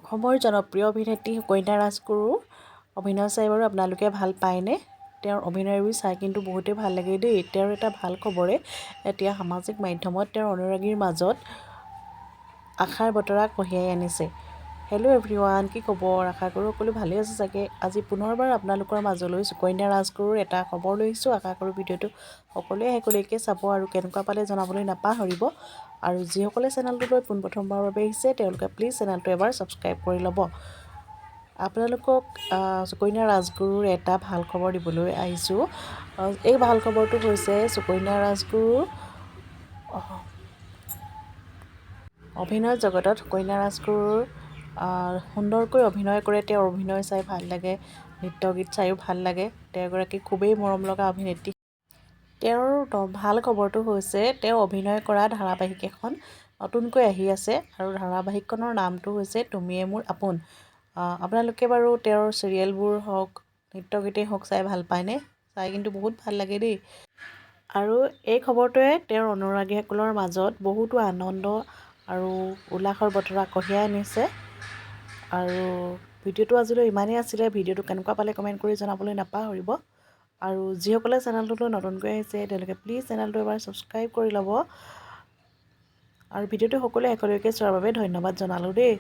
অসমৰ জনপ্ৰিয় অভিনেত্ৰী কইনা ৰাজগুৰুৰ অভিনয় চাই বাৰু আপোনালোকে ভাল পায়নে? তেওঁৰ অভিনয়বোৰ চাই কিন্তু বহুতেই ভাল লাগে দেই। তেওঁৰ এটা ভাল খবৰে এতিয়া সামাজিক মাধ্যমত তেওঁৰ অনুৰাগীৰ মাজত আশাৰ বতৰা কঢ়িয়াই আনিছে। হেল্ল' এভৰিৱান, কি খবৰ? আশা কৰোঁ সকলো ভালেই আছে চাগে। আজি পুনৰবাৰ আপোনালোকৰ মাজলৈ কইনা ৰাজগুৰুৰ এটা খবৰ লৈ আহিছোঁ। আশা কৰোঁ ভিডিঅ'টো সকলোৱে শেষলৈকে চাব আৰু কেনেকুৱা পালে জনাবলৈ নাপাহৰিব। আৰু যিসকলে চেনেলটোলৈ পোনপ্ৰথমবাৰৰ বাবে আহিছে তেওঁলোকে প্লিজ চেনেলটো এবাৰ ছাবস্ক্ৰাইব কৰি ল'ব। আপোনালোকক সুকন্যা ৰাজগুৰুৰ এটা ভাল খবৰ দিবলৈ আহিছোঁ। এই ভাল খবৰটো হৈছে সুকন্যা ৰাজগুৰুৰ অভিনয় জগতত সুকন্যা ৰাজগুৰুৰ সুন্দৰকৈ অভিনয় কৰে। তেওঁৰ অভিনয় চাই ভাল লাগে, নৃত্য গীত চাইও ভাল লাগে। তেওঁ এগৰাকী খুবেই মৰম লগা অভিনেত্ৰী। তেওঁৰ ভাল খবৰটো হৈছে তেওঁ অভিনয় কৰা ধাৰাবাহিক এখন নতুনকৈ আহি আছে আৰু ধাৰাবাহিকখনৰ নামটো হৈছে তুমিয়ে মোৰ আপোন। আপোনালোকে বাৰু তেওঁৰ চিৰিয়েলবোৰ হওক, নৃত্য গীতেই হওক চাই ভাল পায়নে? চাই কিন্তু বহুত ভাল লাগে দেই। আৰু এই খবৰটোৱে তেওঁৰ অনুৰাগীসকলৰ মাজত বহুতো আনন্দ আৰু উল্লাসৰ বতৰা কঢ়িয়াই আনিছে। আৰু ভিডিঅ'টো আজিলৈ ইমানেই আছিলে। ভিডিঅ'টো কেনেকুৱা পালে কমেণ্ট কৰি জনাবলৈ নাপাহৰিব। আৰু যিসকলে চেনেলটোলৈ নতুনকৈ আহিছে তেওঁলোকে প্লিজ চেনেলটো এবাৰ ছাবস্ক্ৰাইব কৰি ল'ব। আৰু ভিডিঅ'টো সকলোৱে শেষলৈকে চোৱাৰ বাবে ধন্যবাদ জনালোঁ দেই।